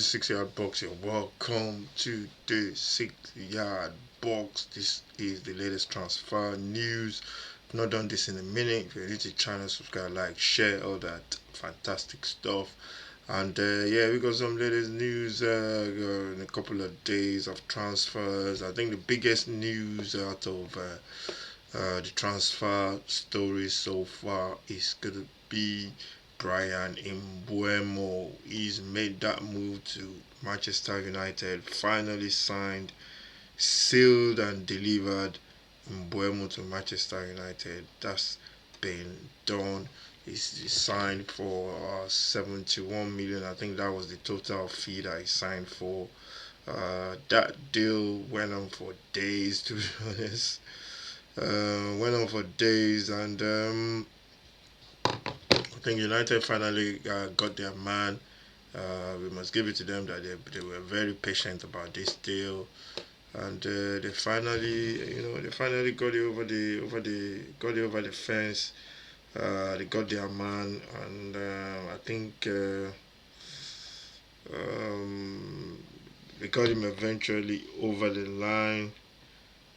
6 yard box. You're welcome to the 6 yard box. This is the latest transfer news. I've not done this in a minute. If you're new to the channel, subscribe, like, share, all that fantastic stuff. And yeah, we got some latest news in a couple of days of transfers. I think the biggest news out of the transfer story so far is gonna be Brian Mbuemo. He's made that move to Manchester United, finally signed, sealed and delivered Mbuemo to Manchester United. That's been done. He's signed for 71 million. I think that was the total fee that he signed for. That deal went on for days, to be honest. Went on for days, and I think United finally got their man. We must give it to them that they were very patient about this deal, and they finally got it over the fence. They got their man, and I think they got him eventually over the line.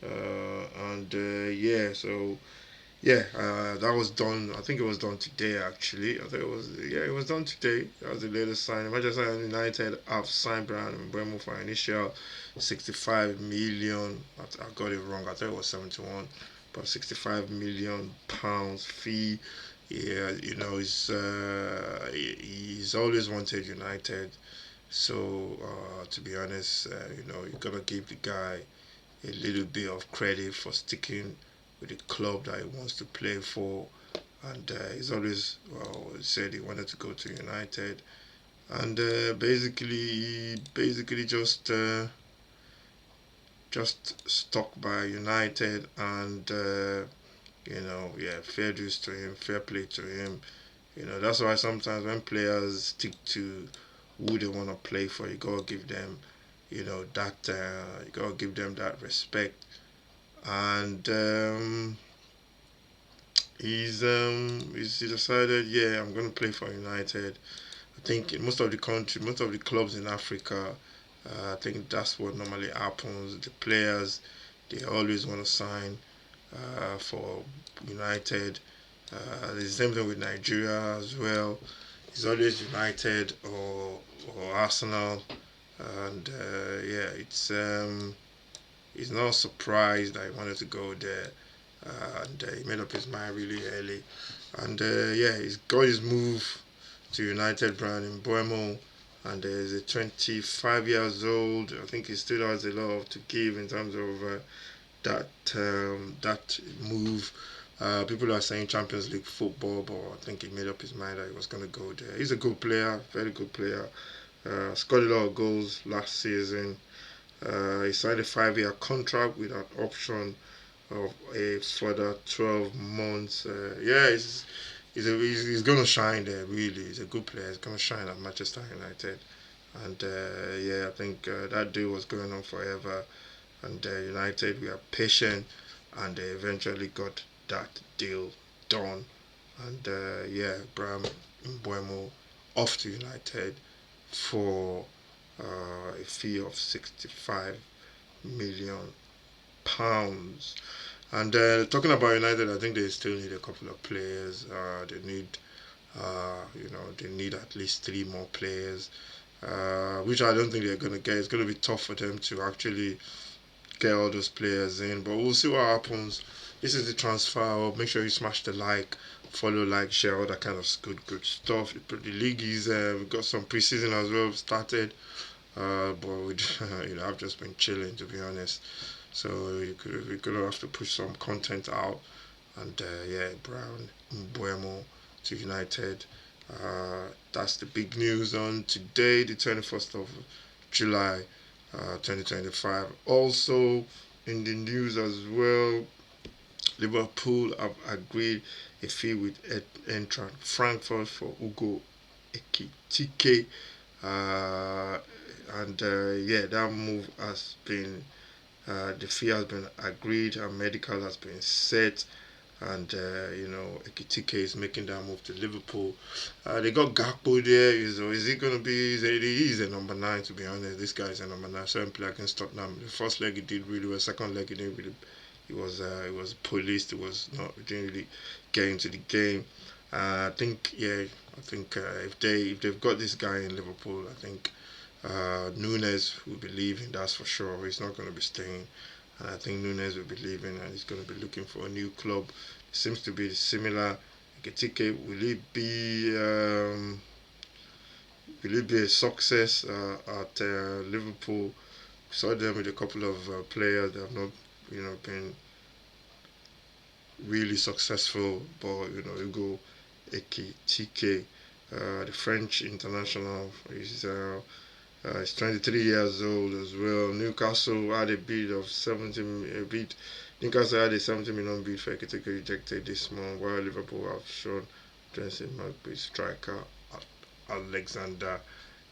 And yeah, so yeah, that was done. I think it was done today. Actually, I think it was done today. That was the latest sign. Manchester United have signed Brian Mbuemo for initial 65 million. I got it wrong. I thought it was 71, but 65 million pounds fee. Yeah, he's always wanted United. So to be honest, you gotta give the guy a little bit of credit for sticking with the club that he wants to play for. And he's always said he wanted to go to United, and basically just stuck by United, and yeah, fair dues to him, fair play to him. That's why sometimes when players stick to who they want to play for, you gotta give them, you gotta give them that respect. And he decided, yeah, I'm gonna play for United. I think in most of the clubs in Africa, I think that's what normally happens. The players, they always want to sign for United. The same thing with Nigeria as well. It's always United or Arsenal, and yeah, he's not surprised that he wanted to go there, and he made up his mind really early, and yeah, he's got his move to United. Brian Mbuemo, and he's a 25 years old. I think he still has a lot to give in terms of that move. People are saying Champions League football, but I think he made up his mind that he was going to go there. He's a good player, very good player. Scored a lot of goals last season. He signed a 5 year contract with an option of a further 12 months. Yeah, he's going to shine there, really. He's a good player. He's going to shine at Manchester United. And yeah, I think that deal was going on forever. And United were patient, and they eventually got that deal done. And yeah, Bram Mbuemo off to United for a fee of 65 million pounds. And talking about United, I think they still need a couple of players. They need at least three more players, which I don't think they're gonna get. It's gonna be tough for them to actually get all those players in, but we'll see what happens. This is the transfer. Make sure you smash the like, follow, like, share, all that kind of good stuff. The league is we've got some preseason as well started, but I've just been chilling, to be honest. So we're gonna have to push some content out, and yeah, Brown Mbuemo to United. That's the big news on today, the 21st of July, 2025. Also in the news as well, Liverpool have agreed a fee with Eintracht Frankfurt for Ugo Ekitike, uh, and yeah, that move has been the fee has been agreed and medical has been set, and Ekitike is making that move to Liverpool. They got Gakpo there. Is he gonna be? He's a number 9, to be honest. This guy is a number 9. Certain player against Tottenham. The first leg he did really well. Second leg he didn't really. It was policed. It was not. It didn't really get into the game. I think if they've got this guy in Liverpool, I think Nunes will be leaving. That's for sure. He's not going to be staying, and I think Nunes will be leaving, and he's going to be looking for a new club. It seems to be similar. Getike, will it be a success at Liverpool? We saw them with a couple of players that have not been really successful, but Hugo Ekitike, the French international, is 23 years old as well. Newcastle had a bid of 70 a bid. Newcastle had a 70 million bid for Ekitike, rejected this month, while Liverpool have shown Jensen Magby striker Alexander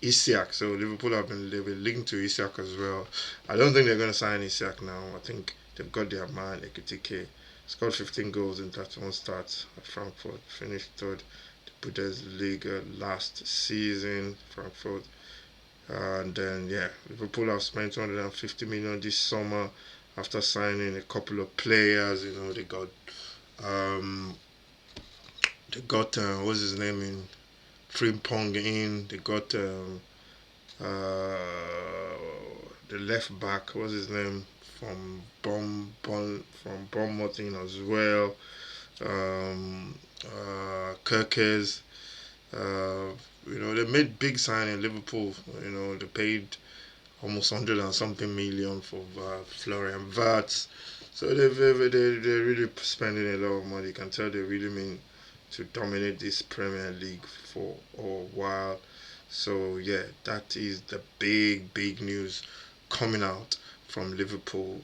Isak. So Liverpool they've been linked to Isak as well. I don't think they're going to sign Isak now. I think they've got their man Ekitike. Scored 15 goals in 31 starts at Frankfurt. Finished third the Bundesliga last season. Frankfurt. And then Liverpool have spent 250 million this summer after signing a couple of players. They got what's his name in Frimpong in. They got uh, the left back. What's his name from Bournemouth in as well. Kirkes. Uh, they made big signing in Liverpool. They paid almost 100 and something million for Florian Wirtz. So they're really spending a lot of money. You can tell they really mean to dominate this Premier League for a while. So that is the big news coming out from Liverpool.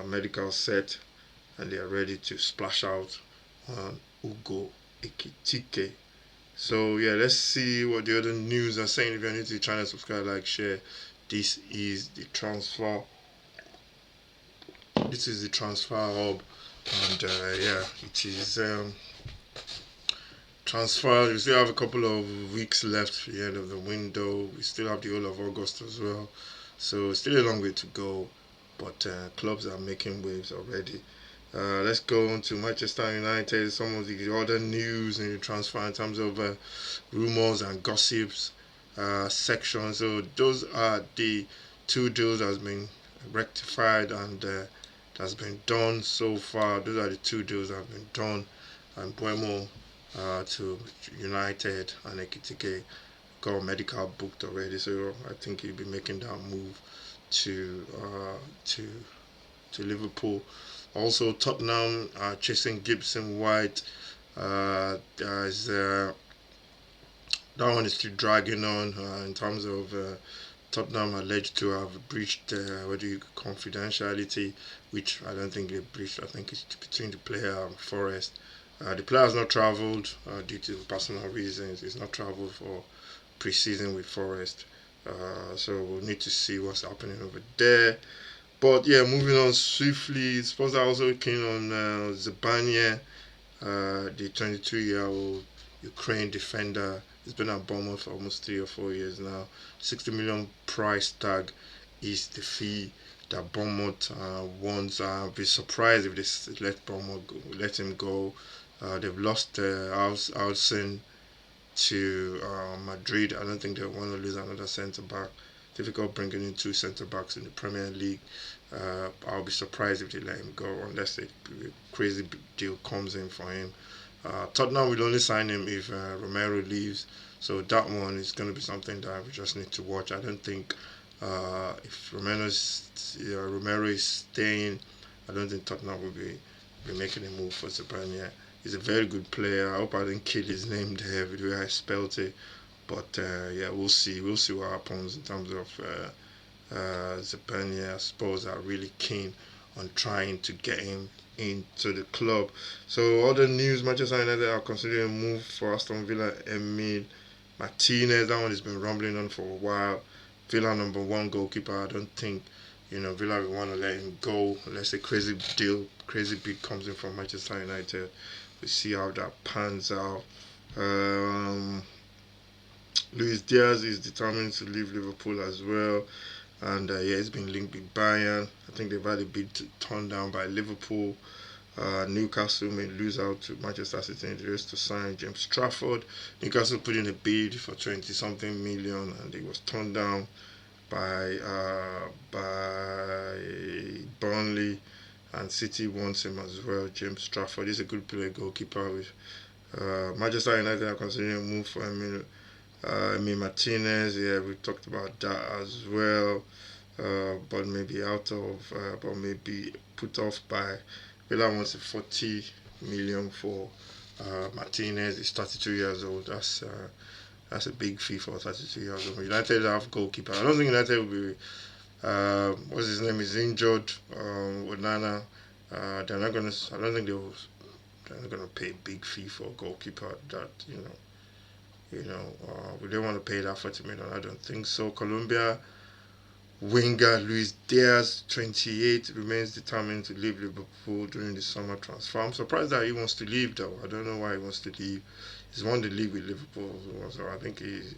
Medical set, and they are ready to splash out on Ugo Ekitike. So let's see what the other news are saying. If you're new to the channel, subscribe, like, share. This is the transfer. This is the transfer hub, and it is transfer. We still have a couple of weeks left for the end of the window. We still have the whole of August as well, so still a long way to go. But clubs are making waves already. Let's go on to Manchester United. Some of the other news in the transfer in terms of rumors and gossips section. So those are the two deals that has been rectified and that's been done so far. Those are the two deals that have been done. And Mbuemo to United, and Ekitike got medical booked already. So I think he'll be making that move to Liverpool. Also, Tottenham are chasing Gibson White. That one is still dragging on in terms of Tottenham alleged to have breached confidentiality, which I don't think they breached. I think it's between the player and Forest. The player has not travelled due to personal reasons. He's not travelled for pre-season with Forest. So we'll need to see what's happening over there. But moving on swiftly, Spurs are also keen on Zabania, the 22-year-old Ukraine defender. He's been at Bournemouth for almost 3 or 4 years now. 60 million price tag is the fee that Bournemouth wants. I'll be surprised if they let him go. They've lost Alcin to Madrid. I don't think they want to lose another centre back. Difficult bringing in two centre backs in the Premier League. I'll be surprised if they let him go unless a crazy deal comes in for him. Tottenham will only sign him if Romero leaves, so that one is going to be something that we just need to watch. I don't think if Romero is staying, I don't think Tottenham will be making a move for Zabania. He's a very good player. I hope I didn't kill his name there with the way I spelled it. But we'll see. We'll see what happens in terms of Zabania. I suppose are really keen on trying to get him into the club. So other news: Manchester United are considering a move for Aston Villa Emil Martinez. That one has been rumbling on for a while. Villa number 1 goalkeeper. I don't think Villa will want to let him go unless a crazy deal, crazy bid comes in from Manchester United. We see how that pans out. Um, Luis Diaz is determined to leave Liverpool as well, and yeah, he's been linked with Bayern. I think they've had a bid turned down by Liverpool. Newcastle may lose out to Manchester City in the race to sign James Trafford. Newcastle put in a bid for 20 something million and it was turned down by Burnley, and City wants him as well. James Trafford is a good player, goalkeeper. With Manchester United are considering a move for Emi Martinez. Yeah, we talked about that as well. But maybe but maybe put off by Villa wants a 40 million for Martinez. He's 32 years old. That's a big fee for 32 years old. United have goalkeeper. I don't think United will be. What's his name is injured. Onana. They're not gonna. I don't think they will. They're not gonna pay a big fee for a goalkeeper. That we don't want to pay that 40 million. I don't think so. Colombia winger Luis Diaz, 28, remains determined to leave Liverpool during the summer transfer. I'm surprised that he wants to leave, though. I don't know why he wants to leave. He's won the league with Liverpool, so I think he's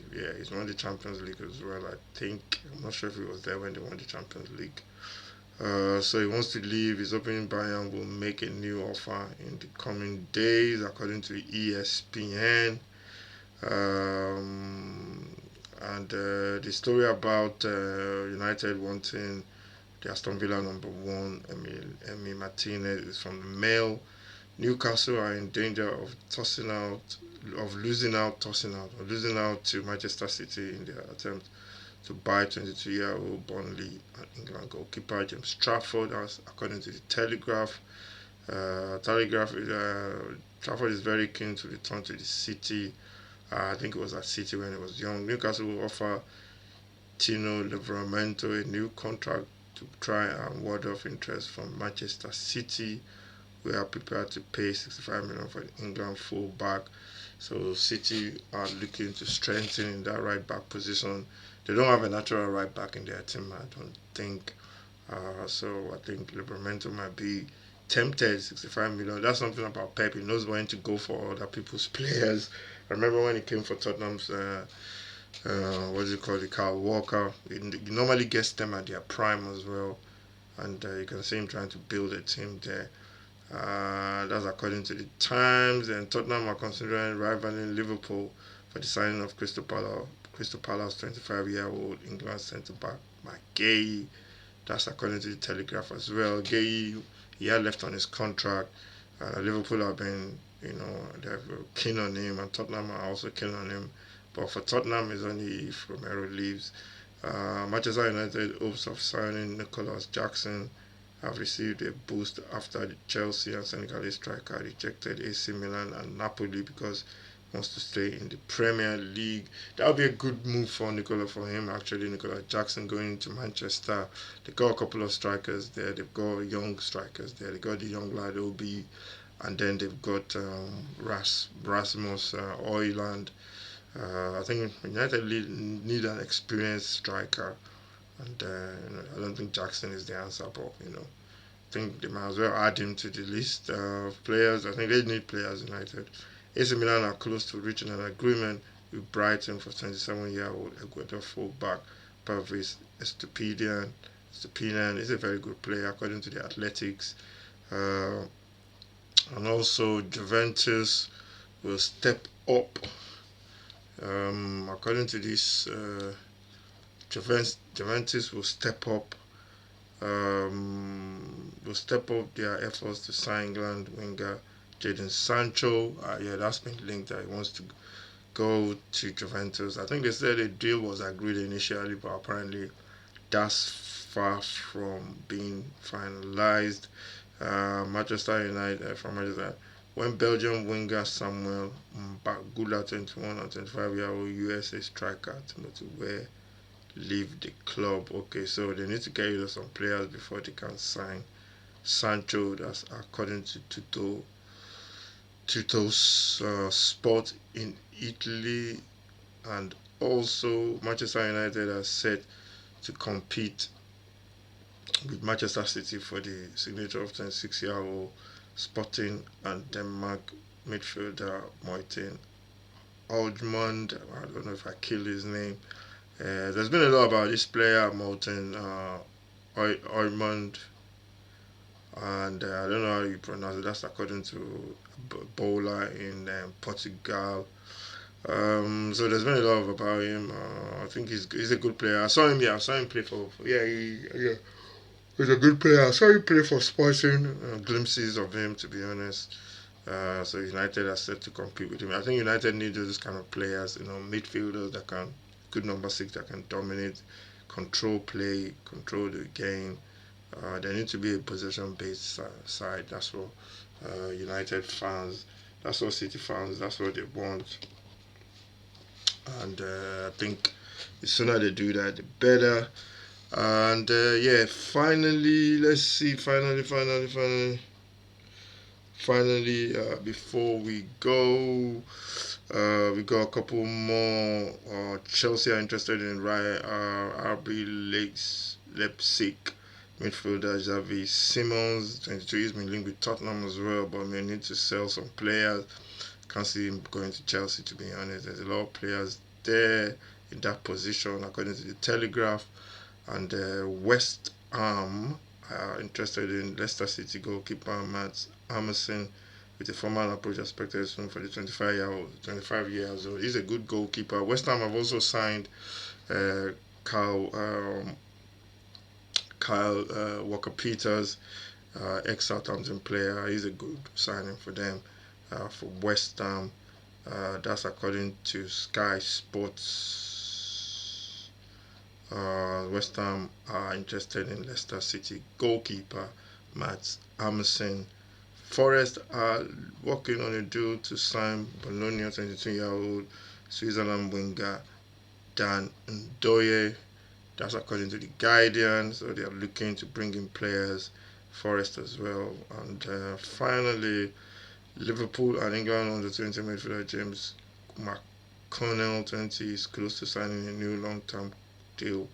won the Champions League as well. I'm not sure if he was there when they won the Champions League. So he wants to leave. His opening Bayern will make a new offer in the coming days, according to ESPN. Um, and the story about United wanting the Aston Villa number one, Emi Martinez, is from the Mail. Newcastle are in danger of losing out to Manchester City in their attempt to buy 22-year-old Burnley and England goalkeeper James Trafford, as according to the Telegraph. Trafford is very keen to return to the city. I think it was at City when he was young. Newcastle will offer Tino Livramento a new contract to try and ward off interest from Manchester City. We are prepared to pay 65 million for the England fullback. So City are looking to strengthen in that right back position. They don't have a natural right back in their team, I don't think. So I think Livramento might be tempted. 65 million. That's something about Pep. He knows when to go for other people's players. I remember when he came for Tottenham's what do you call it, Carl Walker. He normally gets them at their prime as well, and you can see him trying to build a team there. That's according to the Times. And Tottenham are considering rivaling Liverpool for the signing of Crystal Palace 25-year-old England centre back McGay. That's according to the Telegraph as well. Gay, he had left on his contract. Liverpool have been, they're keen on him, and Tottenham are also keen on him. But for Tottenham, it's only if Romero leaves. Manchester United hopes of signing Nicholas Jackson have received a boost after the Chelsea and Senegalese striker rejected AC Milan and Napoli because he wants to stay in the Premier League. That would be a good move for him actually. Nicola Jackson going to Manchester. They got a couple of strikers there. They've got young strikers there. They got the young lad Obi, and then they've got Rasmus Oyland. I think United need an experienced striker, and I don't think Jackson is the answer. But I think they might as well add him to the list of players. I think they need players. United. AC Milan are close to reaching an agreement with Brighton for 27-year-old Ecuador fullback Pavis Estupiñán. Estupiñán is a very good player according to the Athletics. Uh, and also Juventus will step up. According to this, Juventus will step up their efforts to sign England winger Jadon Sancho. Yeah, that's been linked that he wants to go to Juventus. I think they said a deal was agreed initially, but apparently that's far from being finalized. Manchester United from Manchester. When Belgian winger Samuel Mbagula, 21 and 25-year-old USA striker Timothy Weah, leave the club. Okay, so they need to get rid of some players before they can sign Sancho. That's according to Tuto's Sport in Italy, and also Manchester United are set to compete with Manchester City for the signature of 26-year-old Sporting and Denmark midfielder Martin Oldmund. I don't know if I killed his name. There's been a lot about this player, Martin Oldmund, and I don't know how you pronounce it. That's according to Bola in Portugal. So there's been a lot about him. I think he's a good player. I saw him. Yeah, I saw him play yeah, yeah. He's a good player. I saw him play for Sporting. Glimpses of him, to be honest. So United are set to compete with him. I think United need those kind of players, midfielders that can, good number six that can dominate, control play, control the game. They need to be a possession-based side. That's what United fans, that's what City fans, that's what they want. And I think the sooner they do that, the better. And yeah, finally, let's see. Finally, before we go, we got a couple more. Chelsea are interested in Ryan RB Leipzig midfielder Xavi Simons, 22. He's been linked with Tottenham as well, but may need to sell some players. Can't see him going to Chelsea, to be honest. There's a lot of players there in that position, according to the Telegraph. And West Ham are interested in Leicester City goalkeeper Matt Emerson, with a formal approach expected soon for the 25 years old. He's a good goalkeeper. West Ham have also signed uh, Kyle Walker Peters, ex Southampton player. He's a good signing for them for West Ham. That's according to Sky Sports. West Ham are interested in Leicester City goalkeeper Matt Emerson. Forest are working on a deal to sign Bologna 22-year-old Switzerland winger Dan Ndoye. That's according to the Guardian. So they are looking to bring in players, Forest as well. And finally, Liverpool and England under 20 midfielder James McConnell, 20, is close to signing a new long-term deal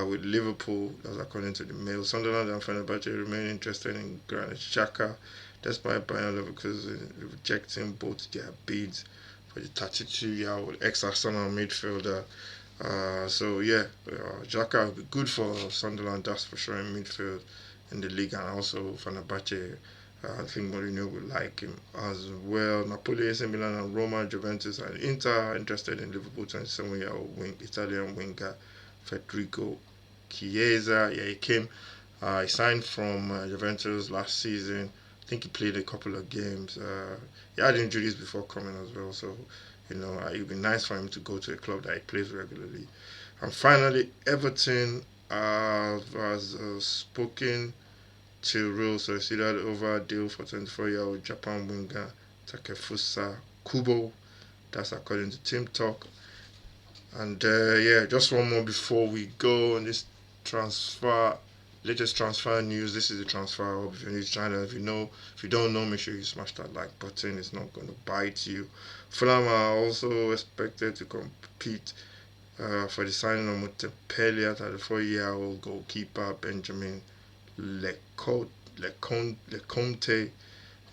with Liverpool. That's according to the Mail. Sunderland and Fenerbahce remain interested in Granit Xhaka, despite Bayern Leverkusen rejecting both their bids for the 32-year-old ex-Arsenal midfielder. So yeah, Xhaka will be good for Sunderland, that's for sure, in midfield in the league, and also Fenerbahce. I think Mourinho will like him as well. Napoli, AC Milan, and Roma, Juventus, and Inter are interested in Liverpool 27-year-old Italian winger Federico Chiesa. Yeah, he came. He signed from Juventus last season. I think he played a couple of games. He had injuries before coming as well, so it would be nice for him to go to a club that he plays regularly. And finally, Everton has spoken to Real Sociedad over a deal for 24-year-old Japan winger Takefusa Kubo. That's according to Team Talk. And yeah, just one more before we go on this latest transfer news. This is the transfer hub. If you're new to China, if you don't know, make sure you smash that like button. It's not going to bite you. Fulham are also expected to compete for the signing of Montpellier 34-year-old goalkeeper Benjamin Leconte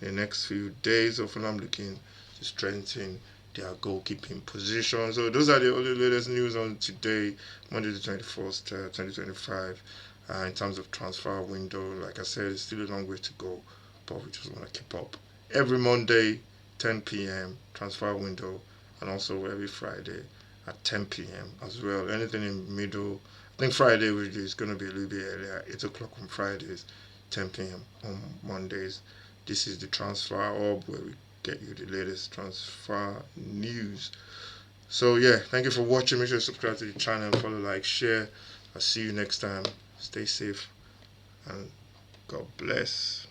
in the next few days. So Fulham looking to strengthen their goalkeeping position. So those are the only latest news on today, Monday the 21st, 2025. In terms of transfer window, like I said, it's still a long way to go, but we just want to keep up. Every Monday, 10 p.m. transfer window, and also every Friday at 10 p.m. as well. Anything in the middle, I think Friday is going to be a little bit earlier, 8 o'clock on Fridays, 10 p.m. on Mondays. This is the transfer hub where we get you the latest transfer news. So yeah, thank you for watching. Make sure you subscribe to the channel, follow, like, share. I'll see you next time. Stay safe and God bless.